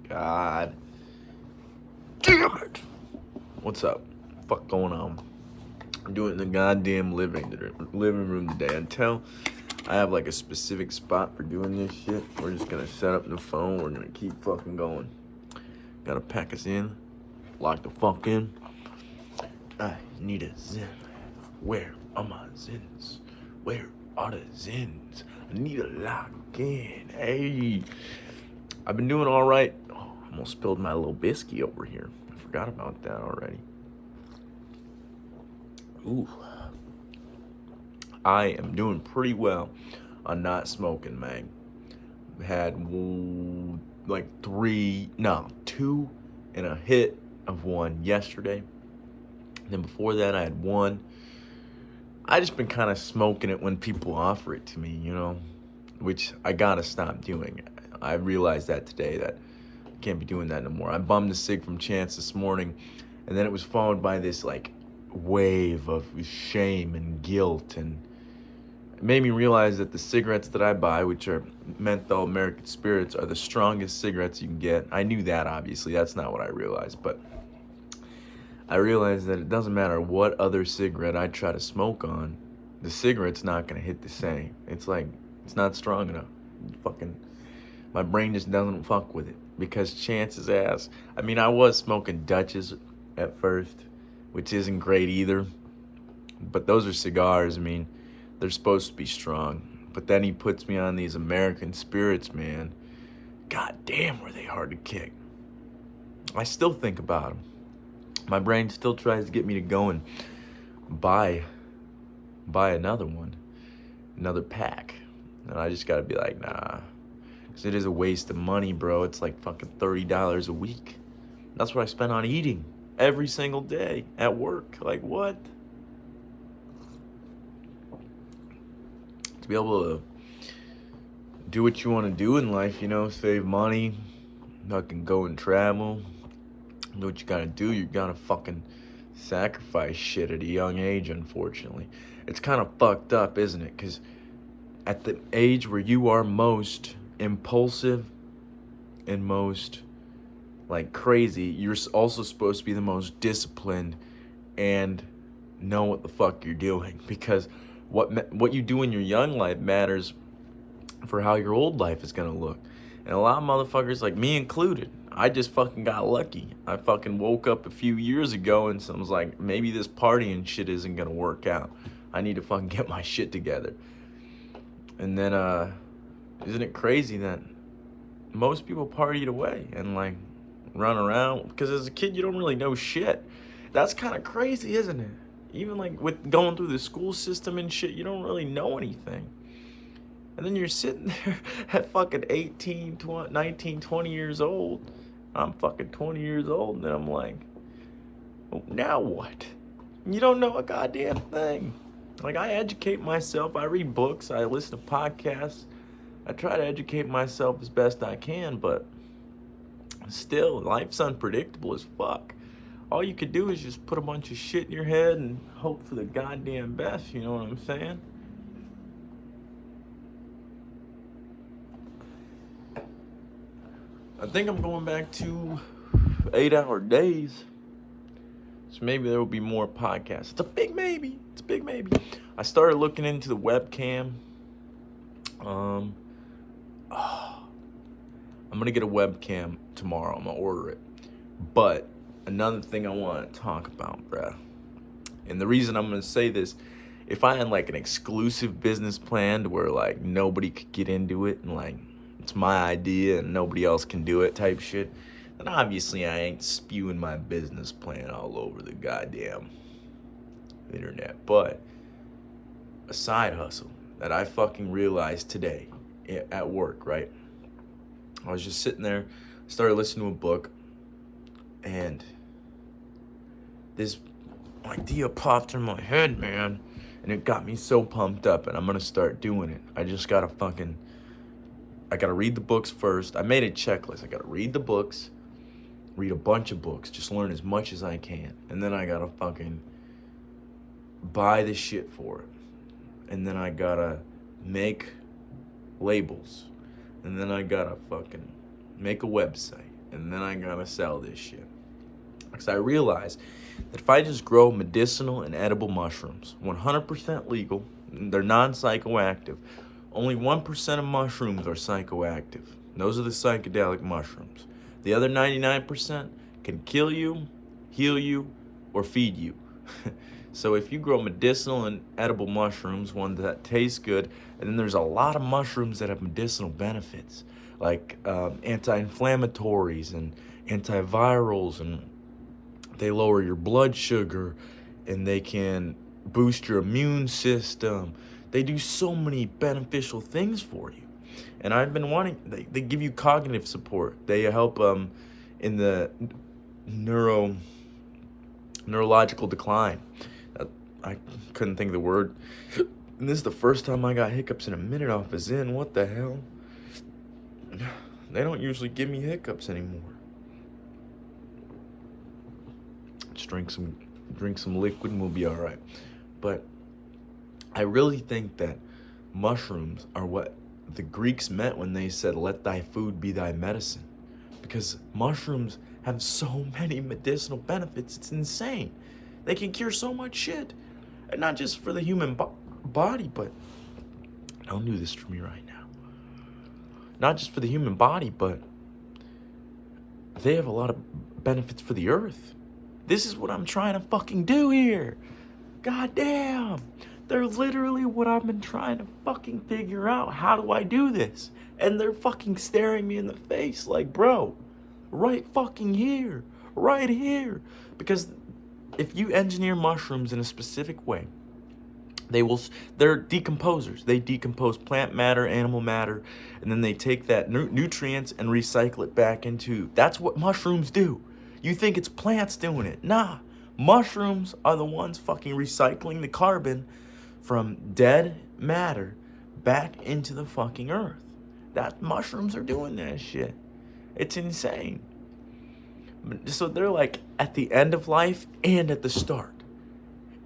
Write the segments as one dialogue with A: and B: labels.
A: God damn it. What's up? Fuck going on? I'm doing it in the goddamn living room today. Until I have like a specific spot for doing this shit, we're just gonna set up the phone. We're gonna keep fucking going. Gotta pack us in. Lock the fuck in. I need a zen. Where are my zins? Where are the zins? I need a lock in. Hey. I've been doing all right. Oh, I almost spilled my little biscuit over here. I forgot about that already. Ooh. I am doing pretty well on not smoking, man. Had like two and a hit of one yesterday. Then before that, I had one. I just been kind of smoking it when people offer it to me, which I gotta stop doing. I realized that today that I can't be doing that no more. I bummed a cig from Chance this morning, and then it was followed by this like wave of shame and guilt, and it made me realize that the cigarettes that I buy, which are menthol American Spirits, are the strongest cigarettes you can get. I knew that, obviously. That's not what I realized, but I realized that it doesn't matter what other cigarette I try to smoke on, the cigarette's not gonna hit the same. It's like, it's not strong enough. My brain just doesn't fuck with it, because chances ass, I was smoking Dutches at first, which isn't great either, but those are cigars. They're supposed to be strong, but then he puts me on these American Spirits, man. God damn, were they hard to kick. I still think about them. My brain still tries to get me to go and buy another one, another pack, and I just gotta be like, nah. Because it is a waste of money, bro. It's like fucking $30 a week. That's what I spend on eating every single day at work. Like, what? To be able to do what you want to do in life, save money, fucking go and travel, do what you gotta do. You gotta fucking sacrifice shit at a young age, unfortunately. It's kind of fucked up, isn't it? Because at the age where you are most impulsive and most like crazy, you're also supposed to be the most disciplined and know what the fuck you're doing, because what you do in your young life matters for how your old life is gonna look. And a lot of motherfuckers, like me included, I just fucking got lucky. I fucking woke up a few years ago and was like, maybe this partying shit isn't gonna work out. I need to fucking get my shit together. And then isn't it crazy that most people partied away and like run around? Because as a kid, you don't really know shit. That's kind of crazy, isn't it? Even like with going through the school system and shit, you don't really know anything. And then you're sitting there at fucking 18, 20, 19, 20 years old. I'm fucking 20 years old, and then I'm like, well, now what? You don't know a goddamn thing. Like, I educate myself. I read books. I listen to podcasts. I try to educate myself as best I can, but still, life's unpredictable as fuck. All you could do is just put a bunch of shit in your head and hope for the goddamn best, you know what I'm saying? I think I'm going back to 8-hour days. So maybe there will be more podcasts. It's a big maybe. I started looking into the webcam. I'm going to get a webcam tomorrow. I'm going to order it. But another thing I want to talk about, bruh. And the reason I'm going to say this, if I had like an exclusive business plan to where like nobody could get into it and like it's my idea and nobody else can do it type shit, then obviously I ain't spewing my business plan all over the goddamn internet. But a side hustle that I fucking realized today at work, right? I was just sitting there, started listening to a book, and this idea popped in my head, man, and it got me so pumped up, and I'm gonna start doing it. I gotta read the books first. I made a checklist. I gotta read the books, read a bunch of books, just learn as much as I can, and then I gotta fucking buy the shit for it, and then I gotta make labels, and then I gotta fucking make a website, and then I gotta sell this shit. Because I realized that if I just grow medicinal and edible mushrooms, 100% legal, they're non-psychoactive. Only 1% of mushrooms are psychoactive. Those are the psychedelic mushrooms. The other 99% can kill you, heal you, or feed you. So if you grow medicinal and edible mushrooms, one that tastes good, and then there's a lot of mushrooms that have medicinal benefits, like anti-inflammatories and antivirals, and they lower your blood sugar, and they can boost your immune system. They do so many beneficial things for you. And I've been wanting, they give you cognitive support. They help in the neurological decline. I couldn't think of the word. And this is the first time I got hiccups in a minute off of Zen. What the hell? They don't usually give me hiccups anymore. Just drink some liquid and we'll be all right. But I really think that mushrooms are what the Greeks meant when they said, "Let thy food be thy medicine," because mushrooms have so many medicinal benefits. It's insane. They can cure so much shit, and not just for the human body, but don't do this for me right now. Not just for the human body, but they have a lot of benefits for the earth. This is what I'm trying to fucking do here. God damn. They're literally what I've been trying to fucking figure out. How do I do this? And they're fucking staring me in the face like, bro, right fucking here. Right here. Because if you engineer mushrooms in a specific way, they're decomposers. They decompose plant matter, animal matter, and then they take that nutrients and recycle it back into, that's what mushrooms do. You think it's plants doing it. Nah. Mushrooms are the ones fucking recycling the carbon from dead matter back into the fucking earth. That mushrooms are doing that shit. It's insane. So they're like at the end of life and at the start.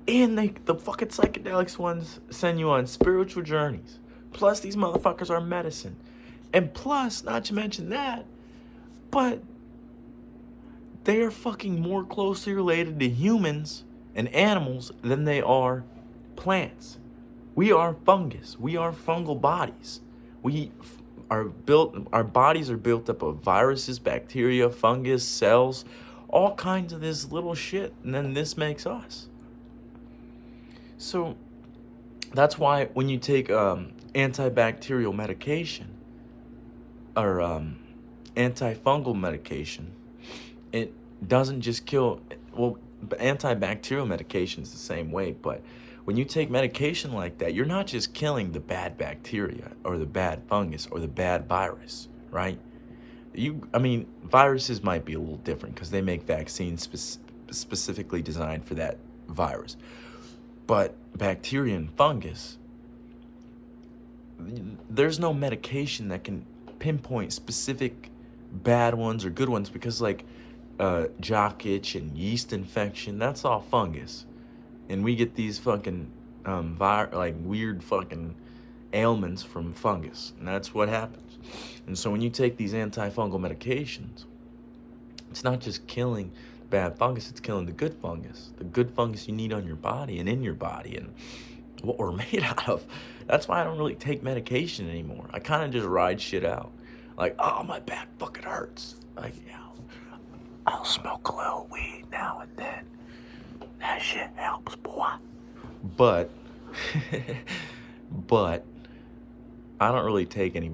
A: And the fucking psychedelics ones send you on spiritual journeys. Plus these motherfuckers are medicine. And plus, not to mention that, but they are fucking more closely related to humans and animals than they are plants. We are fungus. We are fungal bodies. Our bodies are built up of viruses, bacteria, fungus, cells, all kinds of this little shit, and then this makes us. So that's why when you take antibacterial medication or antifungal medication, it doesn't just kill, well, antibacterial medication is the same way, but when you take medication like that, you're not just killing the bad bacteria or the bad fungus or the bad virus, right? Viruses might be a little different because they make vaccines specifically designed for that virus. But bacteria and fungus, there's no medication that can pinpoint specific bad ones or good ones, because like jock itch and yeast infection, that's all fungus. And we get these fucking weird fucking ailments from fungus, and that's what happens. And so when you take these antifungal medications, it's not just killing bad fungus, it's killing the good fungus you need on your body and in your body and what we're made out of. That's why I don't really take medication anymore. I kind of just ride shit out. Like, oh, my back fucking hurts. Like, yeah, I'll smoke a little weed now and then. That shit helps, boy. But I don't really take any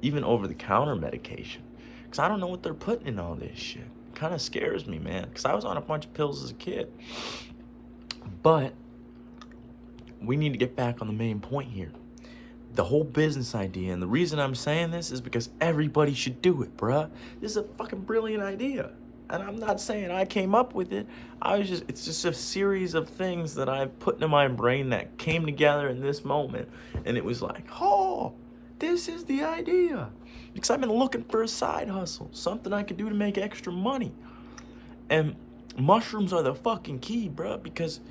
A: even over-the-counter medication, because I don't know what they're putting in all this shit. It kind of scares me, man, because I was on a bunch of pills as a kid. But we need to get back on the main point here. The whole business idea, and the reason I'm saying this is because everybody should do it, bruh. This is a fucking brilliant idea. And I'm not saying I came up with it. It's just a series of things that I've put into my brain that came together in this moment. And it was like, oh, this is the idea. Because I've been looking for a side hustle, something I could do to make extra money. And mushrooms are the fucking key, bro, because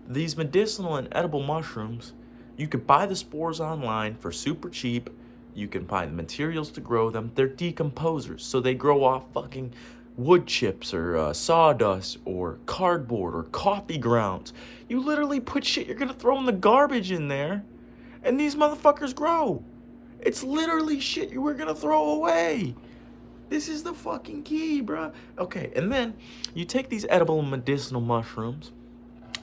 A: these medicinal and edible mushrooms, you could buy the spores online for super cheap. You can buy the materials to grow them. They're decomposers, so they grow off fucking wood chips or sawdust or cardboard or coffee grounds. You literally put shit you're gonna throw in the garbage in there, and these motherfuckers grow. It's literally shit you were gonna throw away. This is the fucking key, bruh. Okay, and then you take these edible and medicinal mushrooms.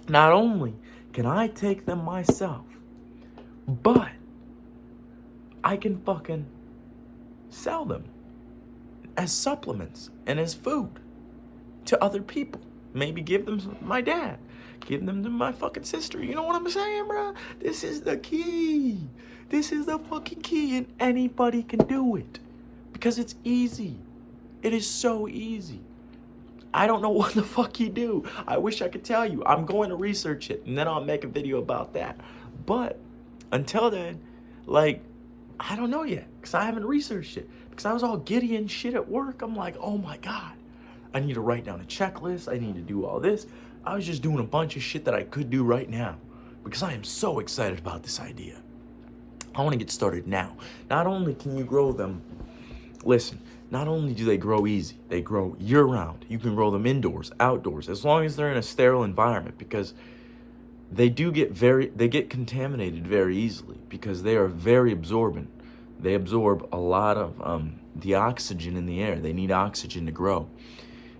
A: Not only can I take them myself, but I can fucking sell them as supplements and as food to other people. Maybe give them to my dad. Give them to my fucking sister. You know what I'm saying, bro? This is the key. This is the fucking key, and anybody can do it. Because it's easy. It is so easy. I don't know what the fuck you do. I wish I could tell you. I'm going to research it, and then I'll make a video about that. But until then, like, I don't know yet, because I haven't researched it. Because I was all giddy and shit at work. I'm like, oh my God. I need to write down a checklist. I need to do all this. I was just doing a bunch of shit that I could do right now. Because I am so excited about this idea. I want to get started now. Not only can you grow them, listen, not only do they grow easy, they grow year-round. You can grow them indoors, outdoors, as long as they're in a sterile environment, because they get contaminated very easily because they are very absorbent. They absorb a lot of the oxygen in the air. They need oxygen to grow.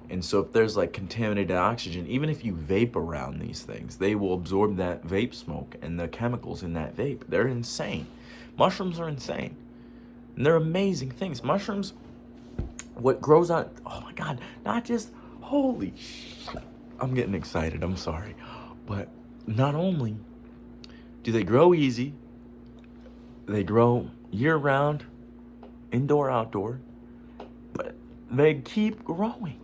A: And so if there's like contaminated oxygen, even if you vape around these things, they will absorb that vape smoke and the chemicals in that vape. They're insane. Mushrooms are insane. And they're amazing things. Mushrooms, what grows on, oh my God, not just, holy shit. I'm getting excited, I'm sorry. But not only do they grow easy, they grow year-round, indoor, outdoor, but they keep growing.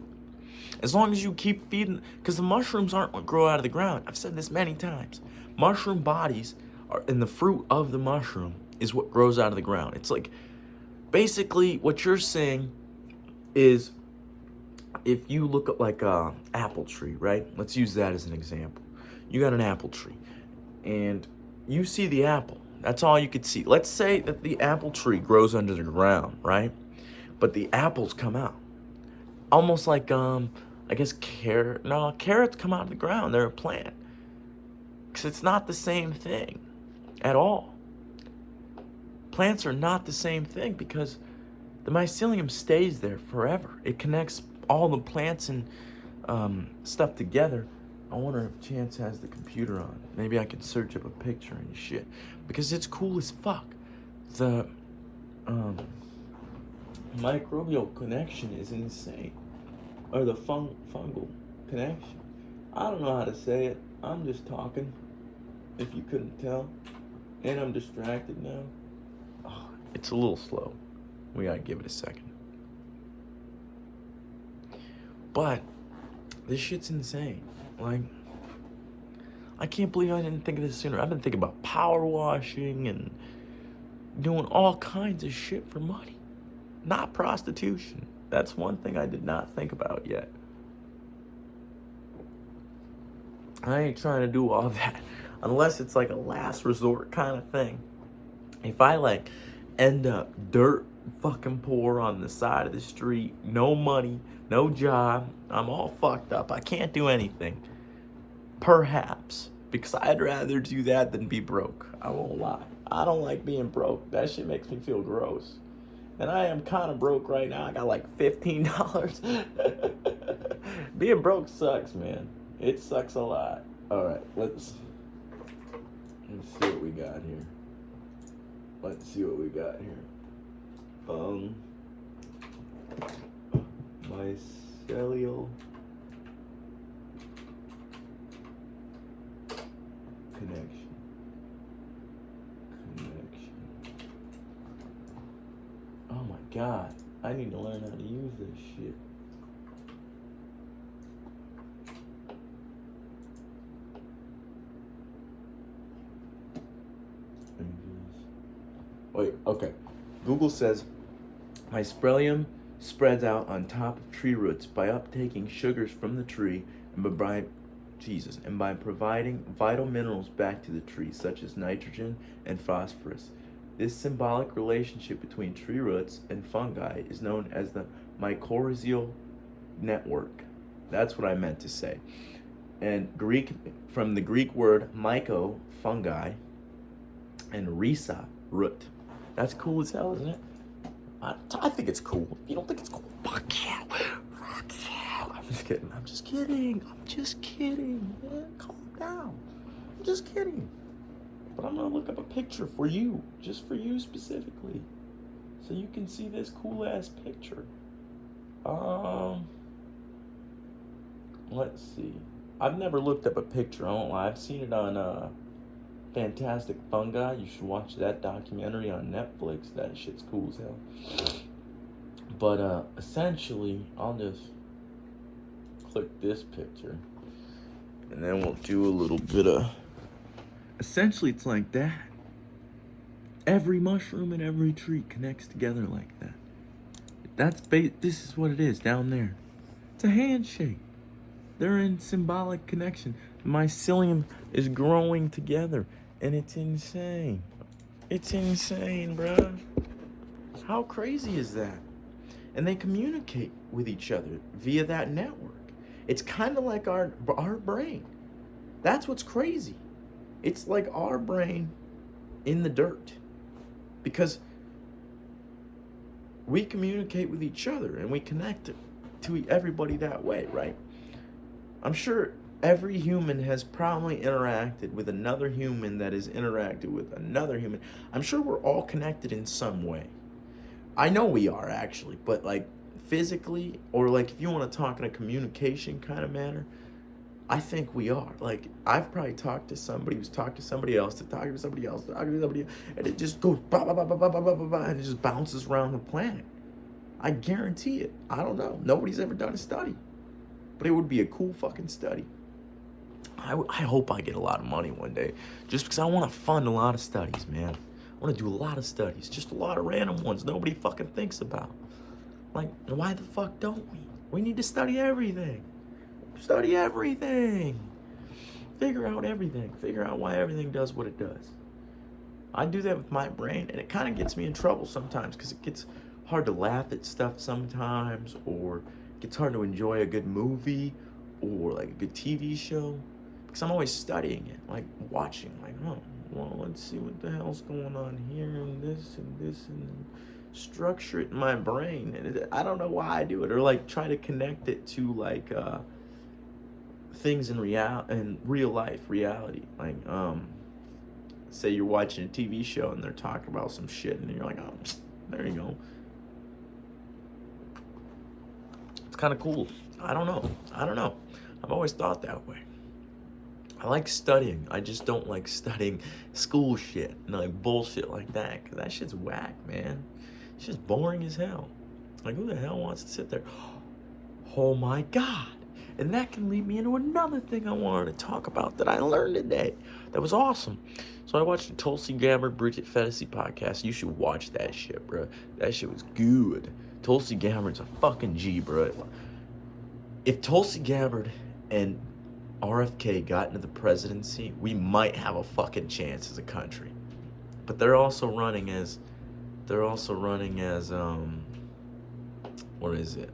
A: As long as you keep feeding, because the mushrooms aren't what grow out of the ground. I've said this many times. Mushroom bodies are, and the fruit of the mushroom is what grows out of the ground. It's like, basically what you're saying is, if you look at like a apple tree, right? Let's use that as an example. You got an apple tree, and you see the apple. That's all you could see. Let's say that the apple tree grows under the ground, right? But the apples come out. Almost like, I guess carrots come out of the ground. They're a plant. Because it's not the same thing at all. Plants are not the same thing because the mycelium stays there forever. It connects all the plants and stuff together. I wonder if Chance has the computer on. Maybe I can search up a picture and shit. Because it's cool as fuck. The microbial connection is insane. Or the fungal connection. I don't know how to say it. I'm just talking. If you couldn't tell. And I'm distracted now. Oh, it's a little slow. We gotta give it a second. But this shit's insane. Like, I can't believe I didn't think of this sooner. I've been thinking about power washing and doing all kinds of shit for money. Not prostitution. That's one thing I did not think about yet. I ain't trying to do all that unless it's like a last resort kind of thing. If I like end up dirt fucking poor on the side of the street, no money, no job, I'm all fucked up, I can't do anything. Perhaps. Because I'd rather do that than be broke. I won't lie. I don't like being broke. That shit makes me feel gross. And I am kind of broke right now. I got like $15. Being broke sucks, man. It sucks a lot. All right, let's see what we got here. Mycelial connection. Oh my God, I need to learn how to use this shit. Wait, okay. Google says, mycelium spreads out on top of tree roots by uptaking sugars from the tree and by providing vital minerals back to the tree, such as nitrogen and phosphorus. This symbolic relationship between tree roots and fungi is known as the mycorrhizal network. That's what I meant to say. And from the Greek word myco, fungi, and rhiza, root. That's cool as hell, isn't it? I think it's cool. If you don't think it's cool, fuck yeah. Fuck yeah. I'm just kidding. I'm just kidding. Man, calm down. I'm just kidding. But I'm gonna look up a picture for you, just for you specifically, so you can see this cool ass picture. Let's see. I've never looked up a picture. I won't lie. I've seen it on Fantastic Fungi. You should watch that documentary on Netflix. That shit's cool as hell. But essentially, I'll just click this picture, and then we'll do a little bit of. Essentially, it's like that. Every mushroom and every tree connects together like that. This is what it is down there. It's a handshake. They're in symbolic connection. The mycelium is growing together, and it's insane. It's insane, bruh. How crazy is that? And they communicate with each other via that network. It's kind of like our brain. That's what's crazy. It's like our brain in the dirt, because we communicate with each other and we connect to everybody that way, right? I'm sure every human has probably interacted with another human that has interacted with another human. I'm sure we're all connected in some way. I know we are, actually, but like physically, or like if you want to talk in a communication kind of manner, I think we are. Like, I've probably talked to somebody who's talked to somebody else, to talk to somebody else, to talk to somebody else, and it just goes bah, bah, bah, bah, bah, bah, bah, bah, and it just bounces around the planet. I guarantee it. I don't know. Nobody's ever done a study. But it would be a cool fucking study. I hope I get a lot of money one day, just because I want to fund a lot of studies, man. I want to do a lot of studies, just a lot of random ones nobody fucking thinks about. Like, why the fuck don't we? We need to study everything. Study everything. Figure out everything. Figure out why everything does what it does. I do that with my brain, and it kind of gets me in trouble sometimes, because it gets hard to laugh at stuff sometimes, or it gets hard to enjoy a good movie or like a good TV show, because I'm always studying it, like watching, like, oh, well, let's see what the hell's going on here, and this and this, and structure it in my brain. And I don't know why I do it, or like try to connect it to like things in real life reality. Like say you're watching a TV show and they're talking about some shit, and you're like, oh, there you go. It's kind of cool. I don't know. I've always thought that way. I like studying. I just don't like studying school shit and like bullshit like that, because that shit's whack, man. It's just boring as hell. Like, who the hell wants to sit there? Oh my God. And that can lead me into another thing I wanted to talk about that I learned today. That was awesome. So I watched the Tulsi Gabbard, Bridget Phetasy podcast. You should watch that shit, bro. That shit was good. Tulsi Gabbard's a fucking G, bro. If Tulsi Gabbard and RFK got into the presidency, we might have a fucking chance as a country. But they're also running as what is it?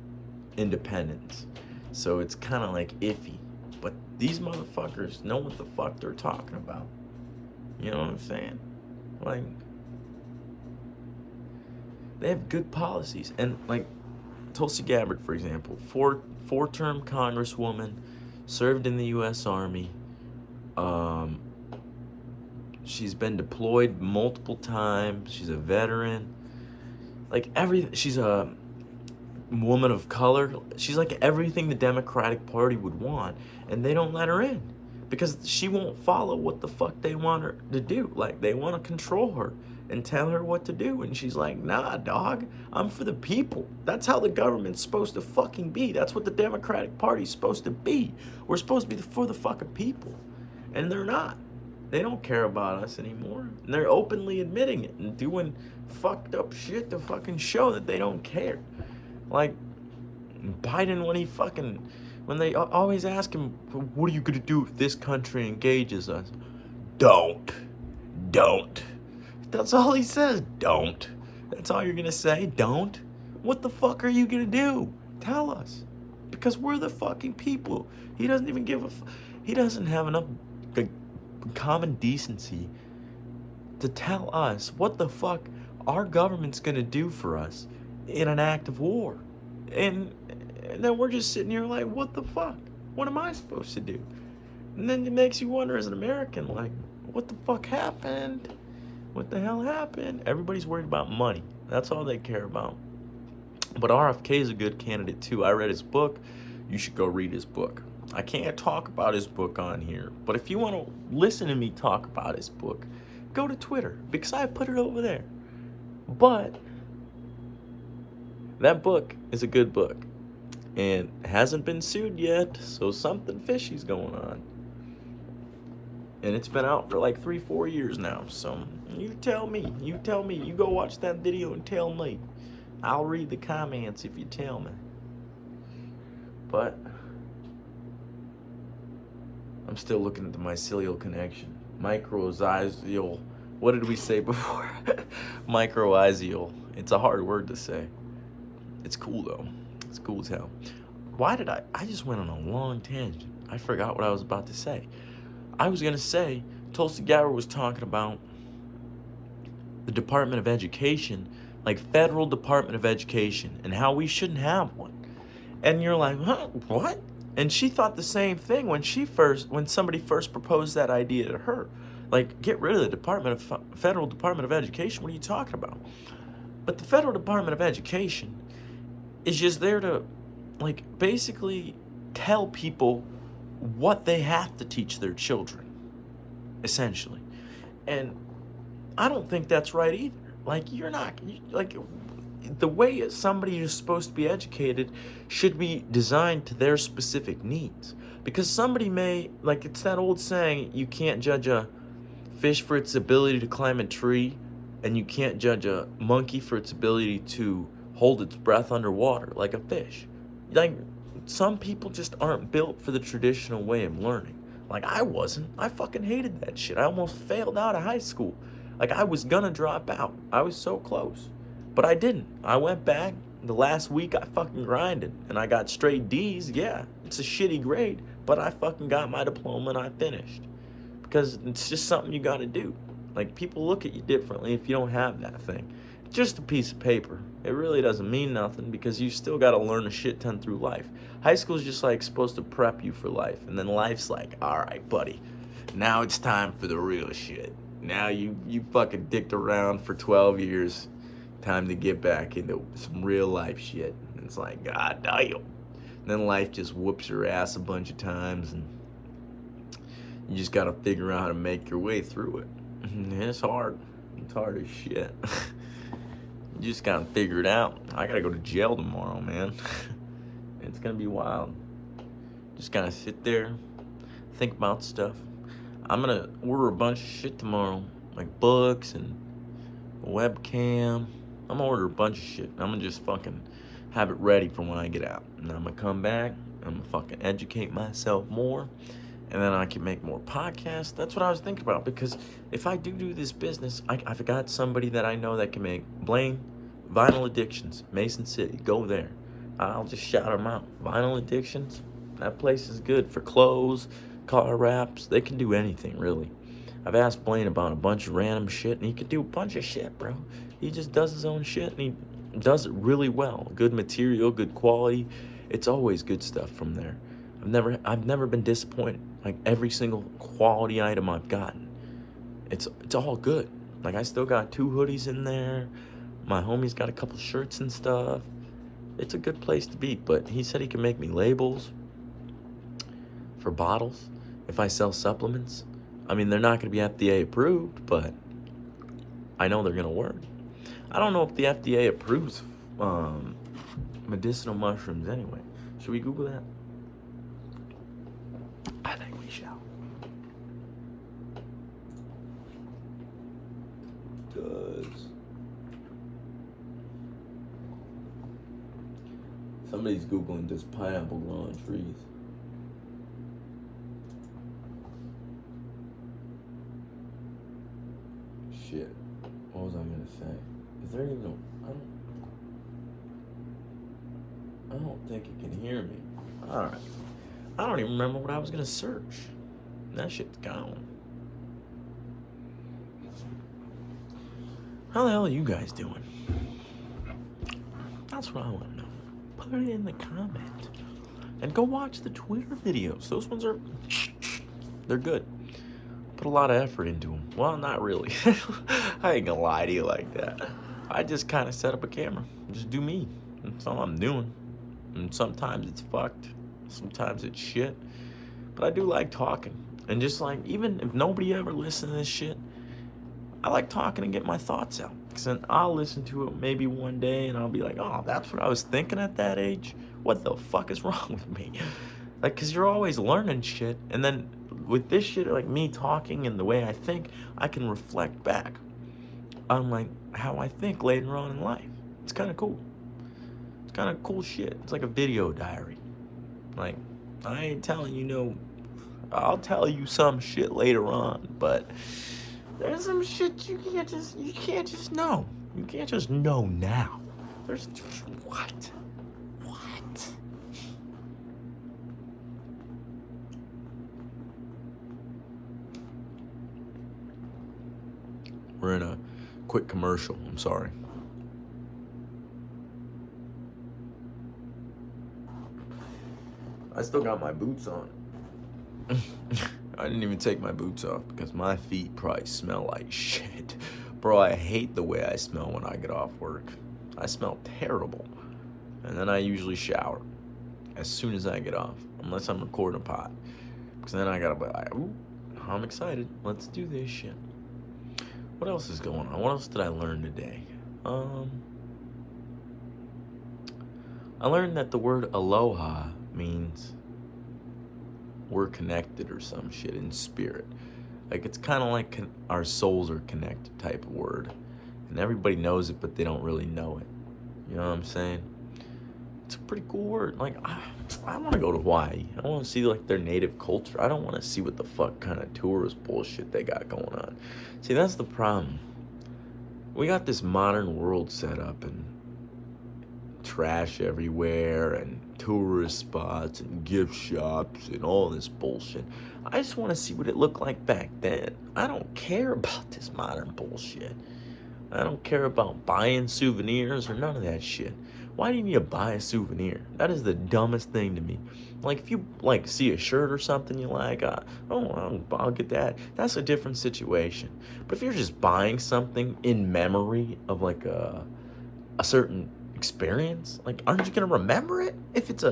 A: Independents. So it's kind of like iffy. But these motherfuckers know what the fuck they're talking about. You know what I'm saying? Like, they have good policies. And like Tulsi Gabbard, for example, four-term congresswoman, served in the U.S. Army. She's been deployed multiple times. She's a veteran. Like she's a woman of color. She's like everything the Democratic Party would want, and they don't let her in because she won't follow what the fuck they want her to do. Like, they want to control her and tell her what to do, and she's like, nah, dog, I'm for the people. That's how the government's supposed to fucking be. That's what the Democratic Party's supposed to be. We're supposed to be for the fucking people, and they're not. They don't care about us anymore, and they're openly admitting it and doing fucked up shit to fucking show that they don't care. Like Biden, when they always ask him, what are you gonna do if this country engages us? Don't. That's all he says. Don't. That's all you're going to say? Don't? What the fuck are you going to do? Tell us. Because we're the fucking people. He doesn't even give a he doesn't have enough common decency to tell us what the fuck our government's going to do for us in an act of war. And then we're just sitting here like, what the fuck? What am I supposed to do? And then it makes you wonder as an American, like, what the fuck happened? What the hell happened? Everybody's worried about money. That's all they care about. But RFK is a good candidate too. I read his book. You should go read his book. I can't talk about his book on here, but if you want to listen to me talk about his book, go to Twitter, because I put it over there. But that book is a good book and hasn't been sued yet, so something fishy's going on. And it's been out for like 3-4 years now, so you tell me, you go watch that video and tell me. I'll read the comments if you tell me. But I'm still looking at the mycelial connection. Microzyzial. What did we say before? Microzyzial. It's a hard word to say. It's cool though. It's cool as hell. Why did I just went on a long tangent. I forgot what I was about to say. I was gonna say Tulsi Gabbard was talking about the Department of Education, like federal Department of Education, and how we shouldn't have one. And you're like, huh, what? And she thought the same thing when somebody first proposed that idea to her. Like, get rid of the Federal Department of Education. What are you talking about? But the Federal Department of Education is just there to, like, basically tell people what they have to teach their children, essentially. And I don't think that's right either. Like, the way somebody is supposed to be educated should be designed to their specific needs. Because somebody may, like, it's that old saying, you can't judge a fish for its ability to climb a tree, and you can't judge a monkey for its ability to hold its breath underwater, like a fish. Like, some people just aren't built for the traditional way of learning. Like, I wasn't. I fucking hated that shit. I almost failed out of high school. Like, I was gonna drop out. I was so close. But I didn't. I went back. The last week I fucking grinded. And I got straight D's. Yeah, it's a shitty grade. But I fucking got my diploma and I finished. Because it's just something you gotta do. Like, people look at you differently if you don't have that thing. It's just a piece of paper. It really doesn't mean nothing because you still gotta learn a shit ton through life. High school is just like supposed to prep you for life. And then life's like, alright, buddy. Now it's time for the real shit. Now you fucking dicked around for 12 years. Time to get back into some real life shit. And it's like, god damn. And then life just whoops your ass a bunch of times and you just gotta figure out how to make your way through it. And it's hard. It's hard as shit. You just gotta figure it out. I gotta go to jail tomorrow, man. It's gonna be wild. Just gotta sit there, think about stuff. I'm gonna order a bunch of shit tomorrow, like books and a webcam. I'm gonna order a bunch of shit. I'm gonna just fucking have it ready for when I get out. And I'm gonna come back. I'm gonna fucking educate myself more. And then I can make more podcasts. That's what I was thinking about. Because if I do this business, I've got somebody that I know that can make Blaine, Vinyl Addictions, Mason City. Go there. I'll just shout them out. Vinyl Addictions, that place is good for clothes, car wraps. They can do anything, really. I've asked Blaine about a bunch of random shit, and he can do a bunch of shit, bro. He just does his own shit, and he does it really well. Good material, good quality. It's always good stuff from there. I've never been disappointed. Like, every single quality item I've gotten, it's all good. Like, I still got 2 hoodies in there. My homie's got a couple shirts and stuff. It's a good place to be. But he said he can make me labels for bottles if I sell supplements. I mean, they're not going to be FDA approved, but I know they're going to work. I don't know if the FDA approves medicinal mushrooms anyway. Should we Google that? I think we shall. Somebody's Googling, does pineapple grow on trees? Shit. was I gonna say? Is there even I don't think it can hear me. Alright. I don't even remember what I was gonna search. That shit's gone. How the hell are you guys doing? That's what I want to know. Put it in the comment. And go watch the Twitter videos. Those ones are... they're good. Put a lot of effort into them. Well, not really. I ain't gonna lie to you like that. I just kind of set up a camera. Just do me. That's all I'm doing. And sometimes it's fucked. Sometimes it's shit. But I do like talking. And just like, even if nobody ever listens to this shit, I like talking and get my thoughts out. Because then I'll listen to it maybe one day and I'll be like, oh, that's what I was thinking at that age? What the fuck is wrong with me? Like, because you're always learning shit. And then with this shit, like me talking and the way I think, I can reflect back on like how I think later on in life. It's kind of cool. It's kind of cool shit. It's like a video diary. Like, I ain't telling you no, I'll tell you some shit later on, but there's some shit you can't just know. You can't just know now. There's, what? We're in a quick commercial. I'm sorry. I still got my boots on. I didn't even take my boots off because my feet probably smell like shit. Bro, I hate the way I smell when I get off work. I smell terrible. And then I usually shower as soon as I get off, unless I'm recording a pod. Because then I gotta be like, ooh, I'm excited. Let's do this shit. What else is going on? What else did I learn today? I learned that the word aloha means we're connected or some shit in spirit. Like, it's kind of like our souls are connected type of word. And everybody knows it, but they don't really know it. You know what I'm saying? It's a pretty cool word. Like, I want to go to Hawaii. I want to see, like, their native culture. I don't want to see what the fuck kind of tourist bullshit they got going on. See, that's the problem. We got this modern world set up and trash everywhere and tourist spots and gift shops and all this bullshit. I just want to see what it looked like back then. I don't care about this modern bullshit. I don't care about buying souvenirs or none of that shit. Why do you need to buy a souvenir? That is the dumbest thing to me. Like, if you, like, see a shirt or something you like, I'll get that. That's a different situation. But if you're just buying something in memory of, like, a certain experience, like, aren't you gonna remember it? If it's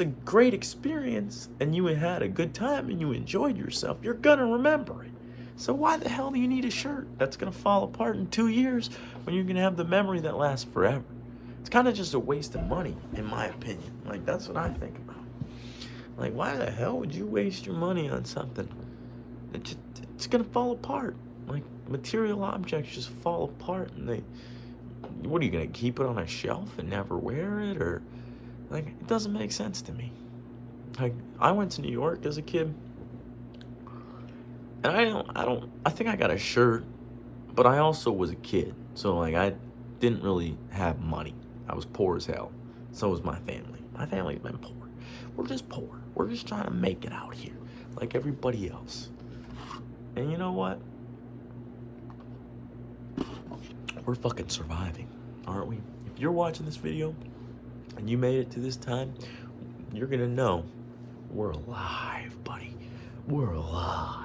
A: a great experience and you had a good time and you enjoyed yourself, you're gonna remember it. So why the hell do you need a shirt that's gonna fall apart in 2 years when you're gonna have the memory that lasts forever? It's kind of just a waste of money, in my opinion. Like, that's what I think about. Like, why the hell would you waste your money on something that it's gonna fall apart? Like, material objects just fall apart and what are you gonna keep it on a shelf and never wear it? Or, like, it doesn't make sense to me. Like, I went to New York as a kid, and I think I got a shirt, but I also was a kid, so, like, I didn't really have money. I was poor as hell. So was my family. My family's been poor. We're just poor. We're just trying to make it out here, like everybody else. And you know what? We're fucking surviving, aren't we? If you're watching this video and you made it to this time, you're gonna know we're alive, buddy. We're alive.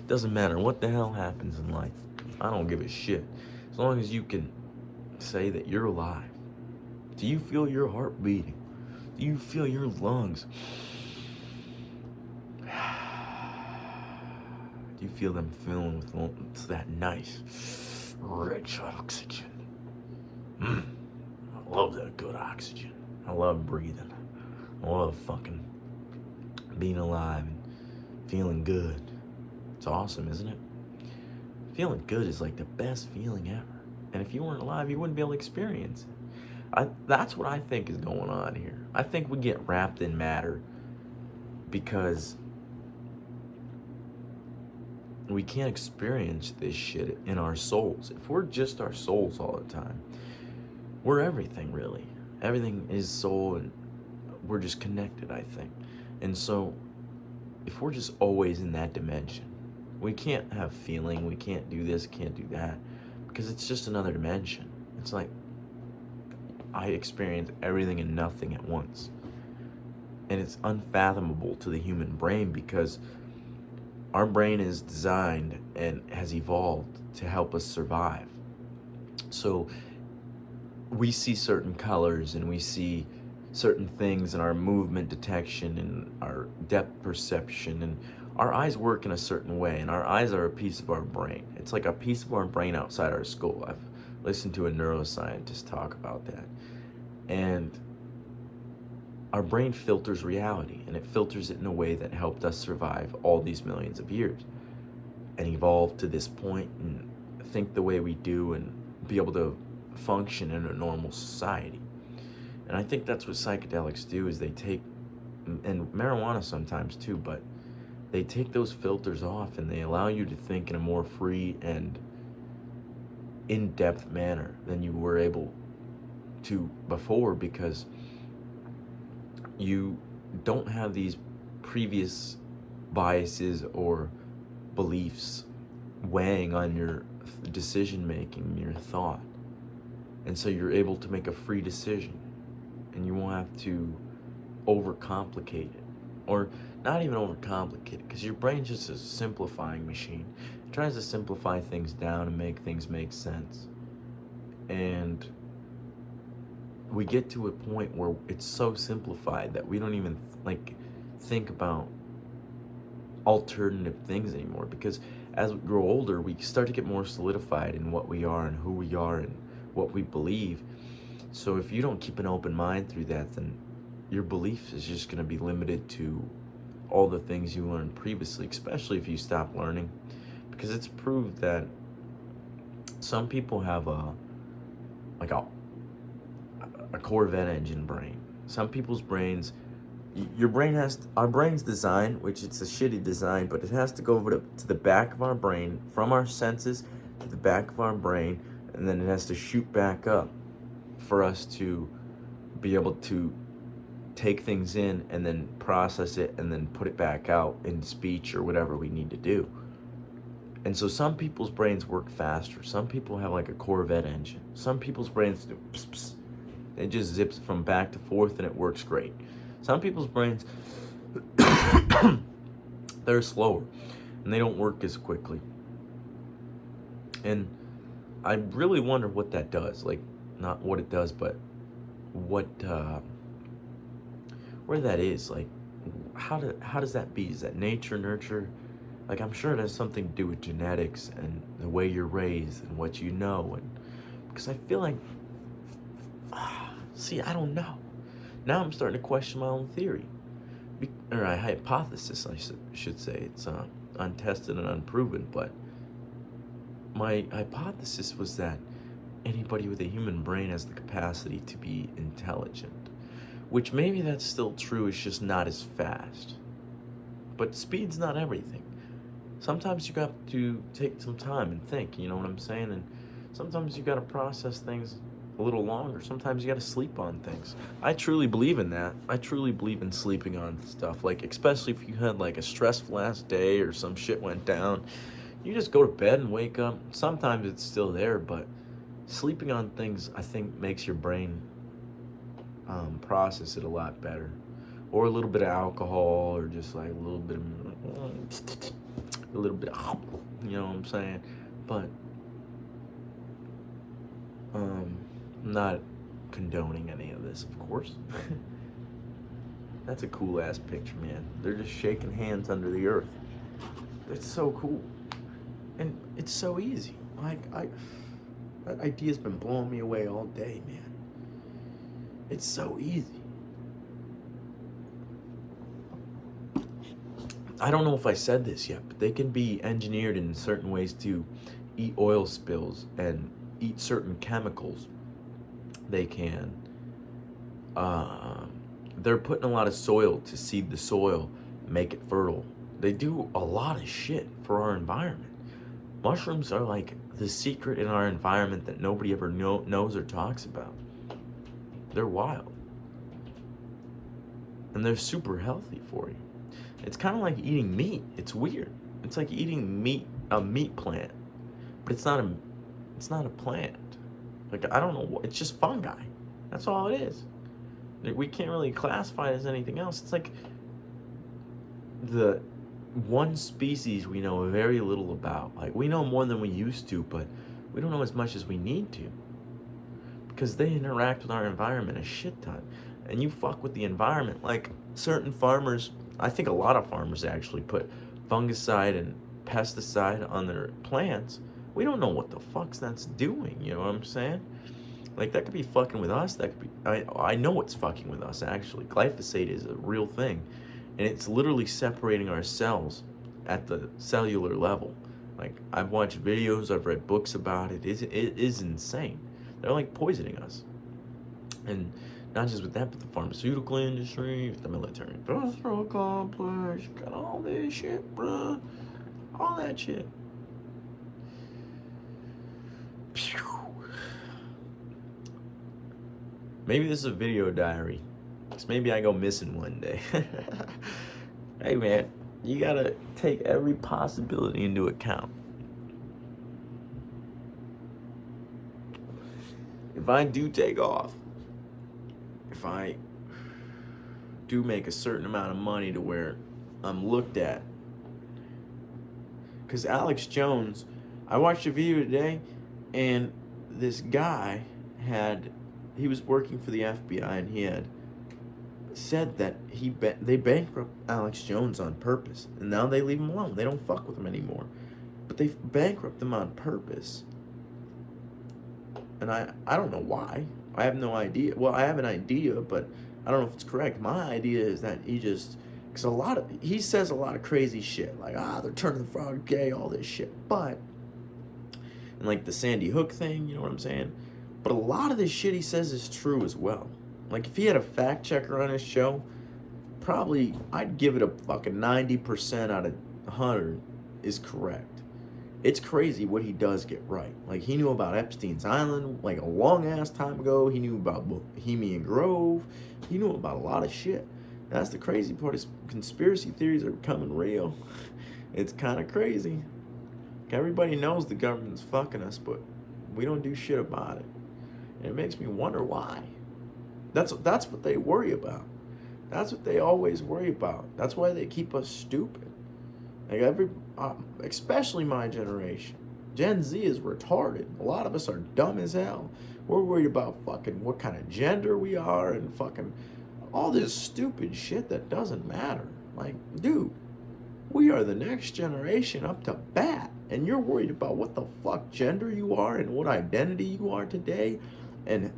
A: Doesn't matter what the hell happens in life. I don't give a shit. As long as you can say that you're alive. Do you feel your heart beating? Do you feel your lungs? Do you feel them filling with that nice, rich oxygen? I love that good oxygen. I love breathing. I love fucking being alive and feeling good. It's awesome, isn't it? Feeling good is like the best feeling ever. And if you weren't alive, you wouldn't be able to experience it. That's what I think is going on here. I think we get wrapped in matter because we can't experience this shit in our souls. If we're just our souls all the time, we're everything, really. Everything is soul, and we're just connected, I think. And so, if we're just always in that dimension, we can't have feeling, we can't do this, can't do that, because it's just another dimension. It's like I experience everything and nothing at once. And it's unfathomable to the human brain, because our brain is designed and has evolved to help us survive. So we see certain colors and we see certain things in our movement detection and our depth perception, and our eyes work in a certain way, and our eyes are a piece of our brain. It's like a piece of our brain outside our skull. I've listened to a neuroscientist talk about that. And our brain filters reality, and it filters it in a way that helped us survive all these millions of years and evolve to this point and think the way we do and be able to function in a normal society. And I think that's what psychedelics do, is they take, and marijuana sometimes too, but they take those filters off and they allow you to think in a more free and in-depth manner than you were able to before, because you don't have these previous biases or beliefs weighing on your decision making, your thought. And so you're able to make a free decision, and you won't have to overcomplicate it, or not even overcomplicate it, because your brain's just a simplifying machine. It tries to simplify things down and make things make sense. And we get to a point where it's so simplified that we don't even think about alternative things anymore, because as we grow older, we start to get more solidified in what we are and who we are and what we believe. So if you don't keep an open mind through that, then your belief is just going to be limited to all the things you learned previously, especially if you stop learning, because it's proved that some people have a Corvette engine brain. Some people's brains, our brain's design, which it's a shitty design, but it has to go over to the back of our brain, from our senses to the back of our brain, and then it has to shoot back up for us to be able to take things in and then process it and then put it back out in speech or whatever we need to do. And so some people's brains work faster. Some people have like a Corvette engine. Some people's brains do pss, pss. It just zips from back to forth and it works great. Some people's brains, they're slower and they don't work as quickly. And I really wonder what that does. Like, not what it does, but what, where that is. Like, how does that be? Is that nature, nurture? Like, I'm sure it has something to do with genetics and the way you're raised and what you know. And because I feel like, see, I don't know. Now I'm starting to question my own theory. Or a hypothesis, I should say. It's untested and unproven, but my hypothesis was that anybody with a human brain has the capacity to be intelligent. Which maybe that's still true, it's just not as fast. But speed's not everything. Sometimes you got to take some time and think, you know what I'm saying? And sometimes you got to process things a little longer. Sometimes you got to sleep on things. I truly believe in that. I truly believe in sleeping on stuff. Like, especially if you had like a stressful last day or some shit went down, you just go to bed and wake up. Sometimes it's still there, but sleeping on things, I think, makes your brain process it a lot better. Or a little bit of alcohol, or just like a little bit of, you know what I'm saying? But I'm not condoning any of this, of course. That's a cool ass picture, man. They're just shaking hands under the earth. It's so cool. And it's so easy. Like, that idea's been blowing me away all day, man. It's so easy. I don't know if I said this yet, but they can be engineered in certain ways to eat oil spills and eat certain chemicals. They can. They're putting a lot of soil to seed the soil, make it fertile. They do a lot of shit for our environment. Mushrooms are like the secret in our environment that nobody ever knows or talks about. They're wild. And they're super healthy for you. It's kind of like eating meat. It's weird. It's like eating a meat plant. But it's not a plant. Like, I don't know, it's just fungi. That's all it is. We can't really classify it as anything else. It's like the one species we know very little about. Like, we know more than we used to, but we don't know as much as we need to. Because they interact with our environment a shit ton. And you fuck with the environment. Like, certain farmers, I think a lot of farmers actually put fungicide and pesticide on their plants. We don't know what the fuck's that's doing, you know what I'm saying? Like, that could be fucking with us. That could be, I know it's fucking with us, actually. Glyphosate is a real thing. And it's literally separating our cells at the cellular level. Like, I've watched videos, I've read books about it. It is insane. They're like poisoning us. And not just with that, but the pharmaceutical industry, the military industrial complex, got all this shit, bruh. All that shit. Pew. Maybe this is a video diary. Because maybe I go missing one day. Hey man, you gotta take every possibility into account. If I do take off, if I do make a certain amount of money to where I'm looked at. Because Alex Jones, I watched a video today, and this guy he was working for the FBI, and he had said that they bankrupt Alex Jones on purpose, and now they leave him alone. They don't fuck with him anymore, but they bankrupt him on purpose. And I don't know why. I have no idea. Well, I have an idea, but I don't know if it's correct. My idea is that because he says a lot of crazy shit, like, they're turning the frog gay, all this shit. But, and like the Sandy Hook thing, you know what I'm saying? But a lot of this shit he says is true as well. Like, if he had a fact checker on his show, probably I'd give it a fucking 90% out of 100 is correct. It's crazy what he does get right. Like, he knew about Epstein's Island, like, a long-ass time ago. He knew about Bohemian Grove. He knew about a lot of shit. That's the crazy part, is conspiracy theories are becoming real. It's kind of crazy. Everybody knows the government's fucking us, but we don't do shit about it. And it makes me wonder why. That's what they worry about. That's what they always worry about. That's why they keep us stupid. Like, especially my generation. Gen Z is retarded. A lot of us are dumb as hell. We're worried about fucking what kind of gender we are and fucking all this stupid shit that doesn't matter. Like, dude, we are the next generation up to bat, and you're worried about what the fuck gender you are and what identity you are today, and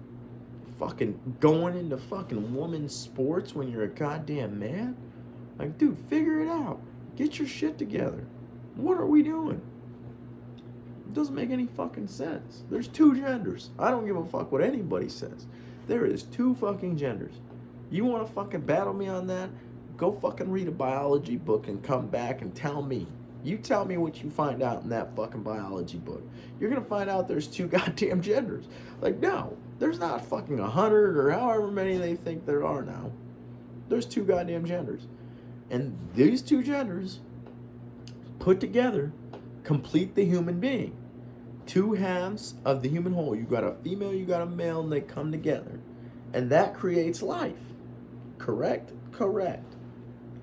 A: fucking going into fucking women's sports when you're a goddamn man? Like, dude, figure it out. Get your shit together. What are we doing? It doesn't make any fucking sense. There's two genders. I don't give a fuck what anybody says. There is two fucking genders. You want to fucking battle me on that? Go fucking read a biology book and come back and tell me. You tell me what you find out in that fucking biology book. You're going to find out there's two goddamn genders. Like, no, there's not fucking 100 or however many they think there are now. There's two goddamn genders. And these two genders put together complete the human being. Two halves of the human whole. You got a female, you got a male, and they come together. And that creates life. Correct? Correct.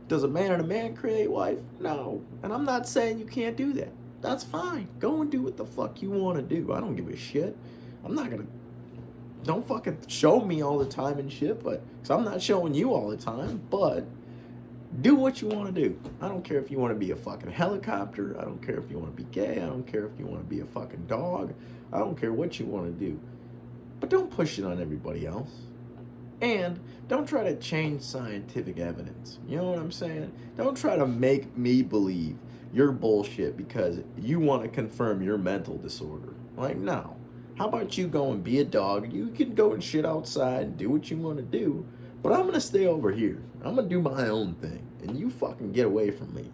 A: Does a man and a man create life? No. And I'm not saying you can't do that. That's fine. Go and do what the fuck you want to do. I don't give a shit. I'm not going to... Don't fucking show me all the time and shit, but... Because I'm not showing you all the time, but... Do what you want to do. I don't care if you want to be a fucking helicopter. I don't care if you want to be gay. I don't care if you want to be a fucking dog. I don't care what you want to do. But don't push it on everybody else. And don't try to change scientific evidence. You know what I'm saying? Don't try to make me believe your bullshit because you want to confirm your mental disorder. Like, no. How about you go and be a dog? You can go and shit outside and do what you want to do. But I'm going to stay over here. I'm going to do my own thing. And you fucking get away from me.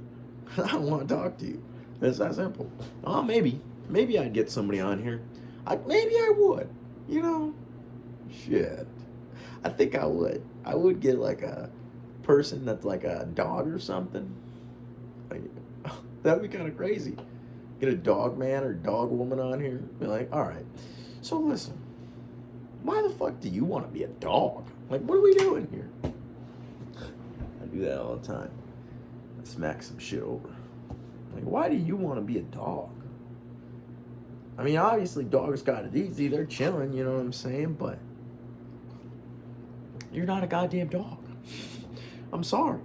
A: I don't want to talk to you. It's that simple. Oh, maybe I'd get somebody on here. Maybe I would. You know, shit. I think I would. I would get like a person that's like a dog or something. Like, that'd be kind of crazy. Get a dog man or dog woman on here. Be like, all right. So listen, why the fuck do you want to be a dog? Like, what are we doing here? I do that all the time. I smack some shit over. Like, why do you want to be a dog? I mean, obviously, dogs got it easy. They're chilling, you know what I'm saying? But you're not a goddamn dog. I'm sorry.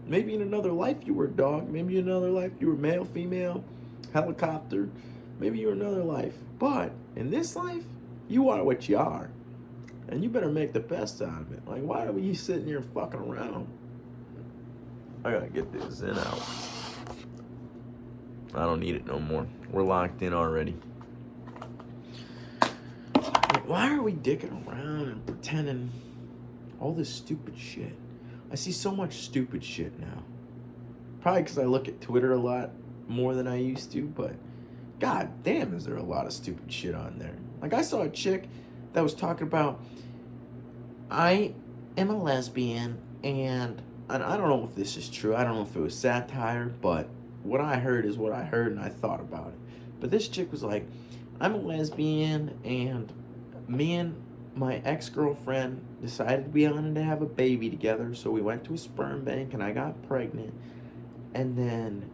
A: Maybe in another life you were a dog. Maybe in another life you were male, female, helicopter. Maybe you were another life. But in this life, you are what you are. And you better make the best out of it. Like, why are we sitting here fucking around? I gotta get this in out. I don't need it no more. We're locked in already. Like, why are we dicking around and pretending all this stupid shit? I see so much stupid shit now. Probably because I look at Twitter a lot more than I used to, but god damn, is there a lot of stupid shit on there. Like, I saw a chick that was talking about, I am a lesbian, and I don't know if this is true. I don't know if it was satire, but what I heard is what I heard, and I thought about it. But this chick was like, I'm a lesbian, and me and my ex-girlfriend decided we wanted to have a baby together, so we went to a sperm bank, and I got pregnant. And then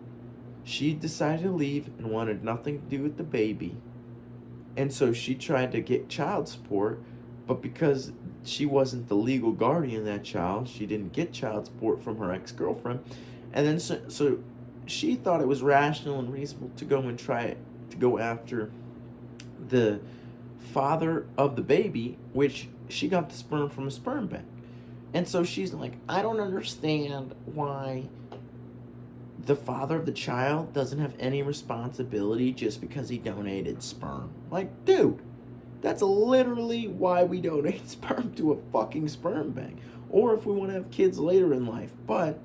A: she decided to leave and wanted nothing to do with the baby. And so she tried to get child support, but because she wasn't the legal guardian of that child, she didn't get child support from her ex-girlfriend. And then so she thought it was rational and reasonable to go and try to go after the father of the baby, which she got the sperm from a sperm bank. And so she's like, I don't understand why the father of the child doesn't have any responsibility just because he donated sperm. Like, dude, that's literally why we donate sperm to a fucking sperm bank. Or if we want to have kids later in life. But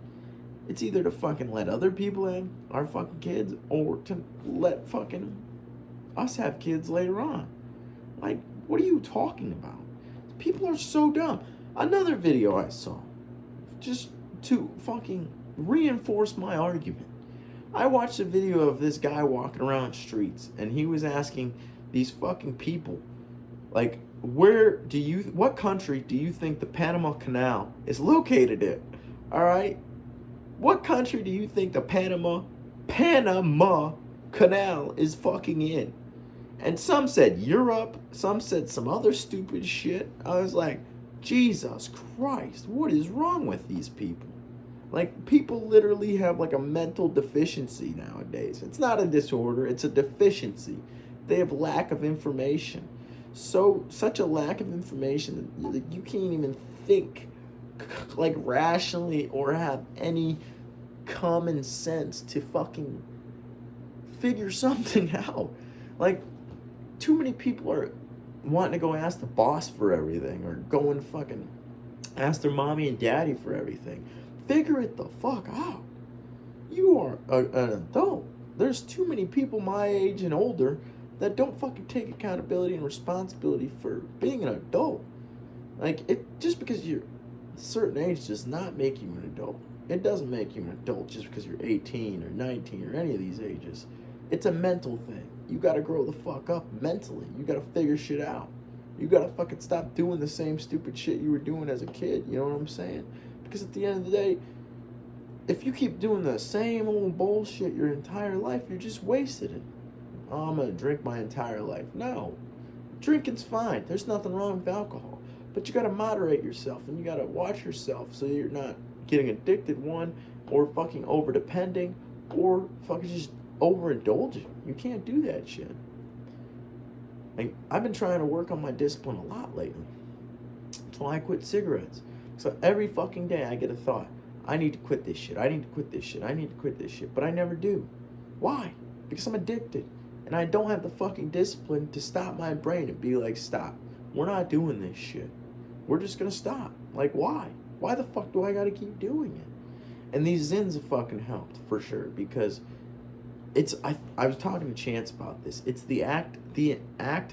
A: it's either to fucking let other people have our fucking kids, or to let fucking us have kids later on. Like, what are you talking about? People are so dumb. Another video I saw, just to fucking reinforce my argument. I watched a video of this guy walking around streets, and he was asking these fucking people, like, what country do you think the Panama Canal is located in? All right? What country do you think the Panama Canal is fucking in? And some said Europe, some said some other stupid shit. I was like, Jesus Christ, what is wrong with these people? Like, people literally have like a mental deficiency nowadays. It's not a disorder, it's a deficiency. They have lack of information. Such a lack of information that you can't even think like rationally or have any common sense to fucking figure something out. Like, too many people are wanting to go ask the boss for everything, or go and fucking ask their mommy and daddy for everything. Figure it the fuck out. You are an adult. There's too many people my age and older that don't fucking take accountability and responsibility for being an adult. Like, just because you're a certain age does not make you an adult. It doesn't make you an adult just because you're 18 or 19 or any of these ages. It's a mental thing. You gotta grow the fuck up mentally. You gotta figure shit out. You gotta fucking stop doing the same stupid shit you were doing as a kid. You know what I'm saying? Because at the end of the day, if you keep doing the same old bullshit your entire life, you're just wasted it. Oh, I'm gonna drink my entire life. No. Drinking's fine. There's nothing wrong with alcohol. But you gotta moderate yourself, and you gotta watch yourself so you're not getting addicted, one, or fucking over-depending, or fucking just overindulging. You can't do that shit. Like, I've been trying to work on my discipline a lot lately. That's why I quit cigarettes. So every fucking day I get a thought, I need to quit this shit. I need to quit this shit. I need to quit this shit. But I never do. Why? Because I'm addicted. And I don't have the fucking discipline to stop my brain and be like, stop. We're not doing this shit. We're just gonna stop. Like, why? Why the fuck do I gotta keep doing it? And these Zins have fucking helped, for sure. Because I was talking to Chance about this. It's the act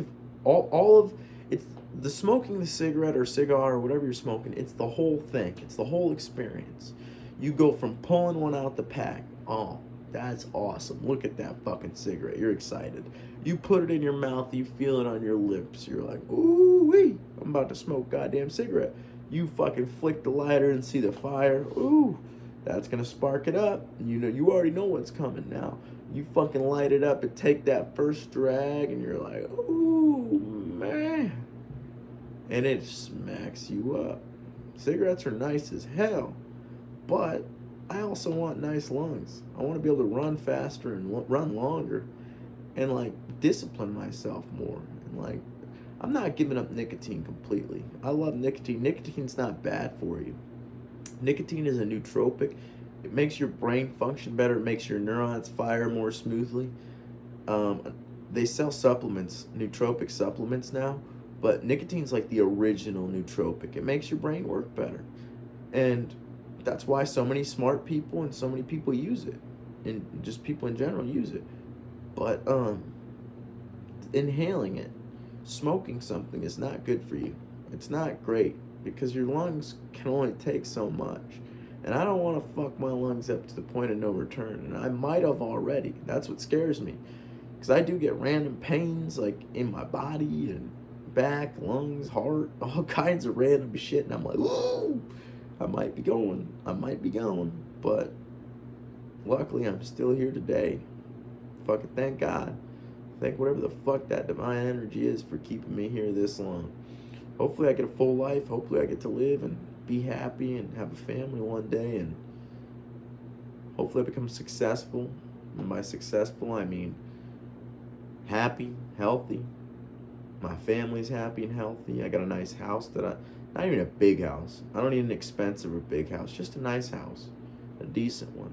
A: of all of it's the smoking the cigarette or cigar or whatever you're smoking. It's the whole thing. It's the whole experience. You go from pulling one out the pack. Oh, that's awesome. Look at that fucking cigarette. You're excited. You put it in your mouth, you feel it on your lips. You're like, ooh wee, I'm about to smoke goddamn cigarette. You fucking flick the lighter and see the fire. Ooh, that's gonna spark it up. You already know what's coming now. You fucking light it up and take that first drag, and you're like, ooh, man. And it smacks you up. Cigarettes are nice as hell, but I also want nice lungs. I want to be able to run faster and run longer and, like, discipline myself more. And, like, I'm not giving up nicotine completely. I love nicotine. Nicotine's not bad for you. Nicotine is a nootropic. It makes your brain function better. It makes your neurons fire more smoothly. They sell supplements, nootropic supplements now, but nicotine's like the original nootropic. It makes your brain work better. And that's why so many smart people and so many people use it. And just people in general use it. But inhaling it, smoking something is not good for you. It's not great because your lungs can only take so much. And I don't want to fuck my lungs up to the point of no return. And I might have already. That's what scares me. Because I do get random pains, like, in my body and back, lungs, heart, all kinds of random shit. And I'm like, ooh, I might be going. But luckily, I'm still here today. Fucking thank God. Thank whatever the fuck that divine energy is for keeping me here this long. Hopefully I get a full life. Hopefully I get to live and be happy and have a family one day. And hopefully I become successful. And by successful, I mean happy, healthy. My family's happy and healthy. I got a nice house not even a big house. I don't need an expensive or big house. Just a nice house. A decent one.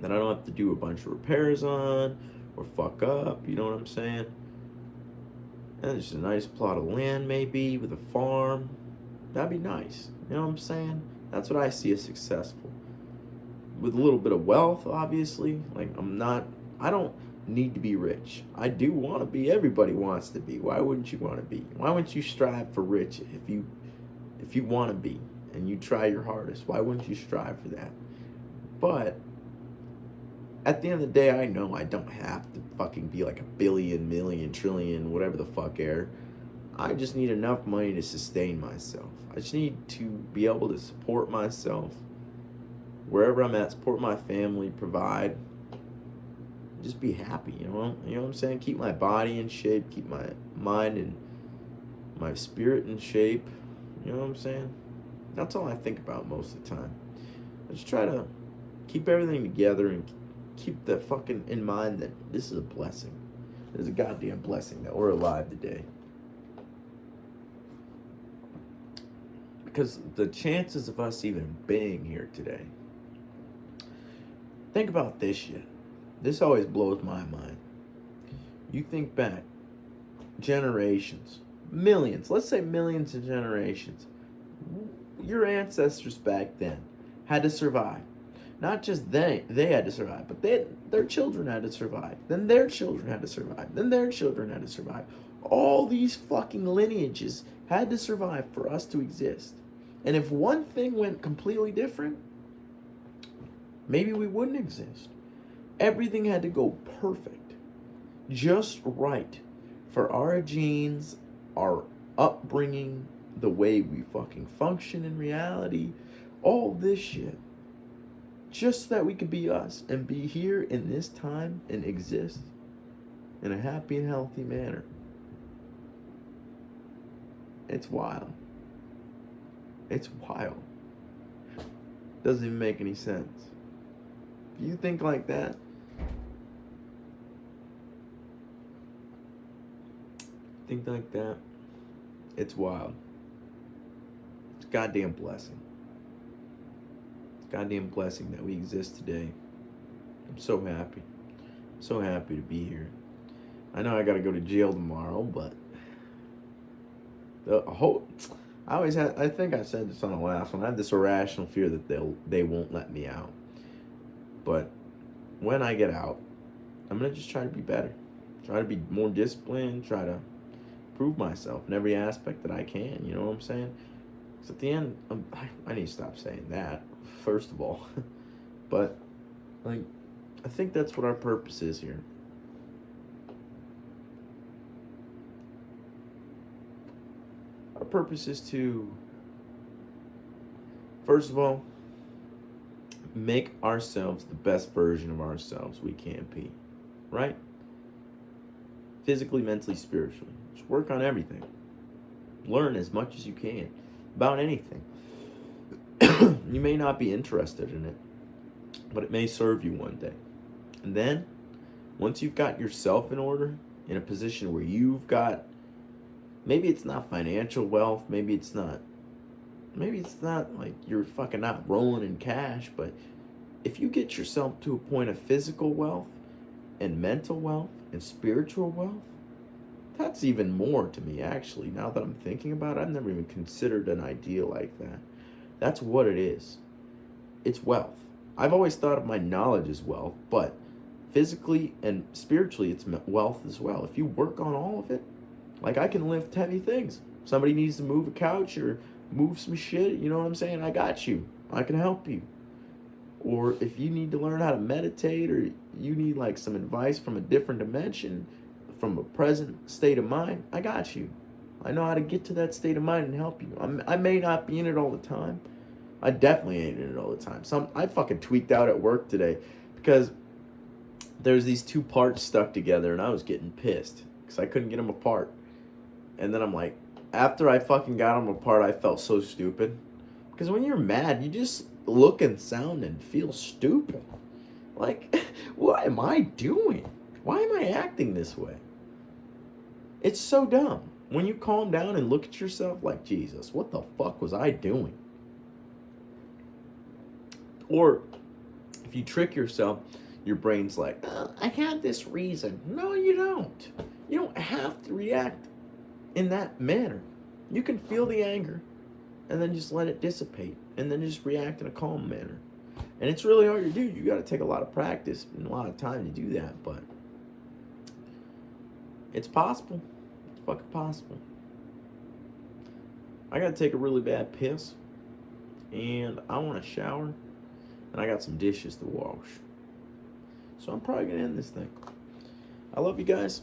A: That I don't have to do a bunch of repairs on or fuck up. You know what I'm saying? And just a nice plot of land maybe with a farm. That'd be nice. You know what I'm saying? That's what I see as successful. With a little bit of wealth, obviously. Like, I don't need to be rich. I do want to be. Everybody wants to be. Why wouldn't you want to be? Why wouldn't you strive for rich if you want to be and you try your hardest? Why wouldn't you strive for that? But at the end of the day, I know I don't have to fucking be like a billion, million, trillion, whatever the fuck heir. I just need enough money to sustain myself. I just need to be able to support myself wherever I'm at, support my family, provide, just be happy, you know what I'm saying? Keep my body in shape, keep my mind and my spirit in shape, you know what I'm saying? That's all I think about most of the time. I just try to keep everything together and keep that fucking in mind that this is a blessing. It's a goddamn blessing that we're alive today. Because the chances of us even being here today. Think about this shit. This always blows my mind. You think back, generations, millions, let's say millions of generations. Your ancestors back then had to survive. Not just they had to survive, but their children had to survive. Then their children had to survive. Then their children had to survive. All these fucking lineages had to survive for us to exist. And if one thing went completely different, maybe we wouldn't exist. Everything had to go perfect, just right for our genes, our upbringing, the way we fucking function in reality, all this shit. Just so that we could be us and be here in this time and exist in a happy and healthy manner. It's wild. It's wild. Doesn't even make any sense. If you think like that, it's wild. It's a goddamn blessing. Goddamn blessing that we exist today. I'm so happy. I'm so happy to be here. I know I gotta go to jail tomorrow, but I think I said this on the last one. I have this irrational fear that they won't let me out. But when I get out, I'm going to just try to be better. Try to be more disciplined. Try to prove myself in every aspect that I can. You know what I'm saying? Because at the end, I need to stop saying that, first of all. But, like, I think that's what our purpose is here. Our purpose is to, first of all, make ourselves the best version of ourselves we can be, right? Physically, mentally, spiritually. Just work on everything. Learn as much as you can about anything. You may not be interested in it, but it may serve you one day. And then, once you've got yourself in order, in a position where you've got, maybe it's not financial wealth, maybe it's not like you're fucking not rolling in cash, but if you get yourself to a point of physical wealth and mental wealth and spiritual wealth, that's even more to me, actually. Now that I'm thinking about it, I've never even considered an idea like that. That's what it is. It's wealth. I've always thought of my knowledge as wealth, but physically and spiritually, it's wealth as well. If you work on all of it, like I can lift heavy things. Somebody needs to move a couch or move some shit, you know what I'm saying? I got you. I can help you. Or if you need to learn how to meditate, or you need like some advice from a different dimension, from a present state of mind, I got you. I know how to get to that state of mind and help you. I may not be in it all the time. I definitely ain't in it all the time. I fucking tweaked out at work today because there's these two parts stuck together and I was getting pissed because I couldn't get them apart. And then I'm like, after I fucking got them apart, I felt so stupid. Because when you're mad, you just look and sound and feel stupid. Like, what am I doing? Why am I acting this way? It's so dumb. When you calm down and look at yourself like, Jesus, what the fuck was I doing? Or if you trick yourself, your brain's like, I had this reason. No, you don't. You don't have to react in that manner. You can feel the anger and then just let it dissipate and then just react in a calm manner. And it's really hard to do. You got to take a lot of practice and a lot of time to do that, but it's possible. It's fucking possible. I got to take a really bad piss and I want to shower and I got some dishes to wash. So I'm probably going to end this thing. I love you guys.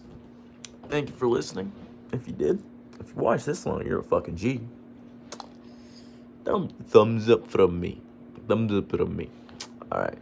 A: Thank you for listening. If you did, if you watched this long, you're a fucking G. Thumbs up from me. Thumbs up from me. All right.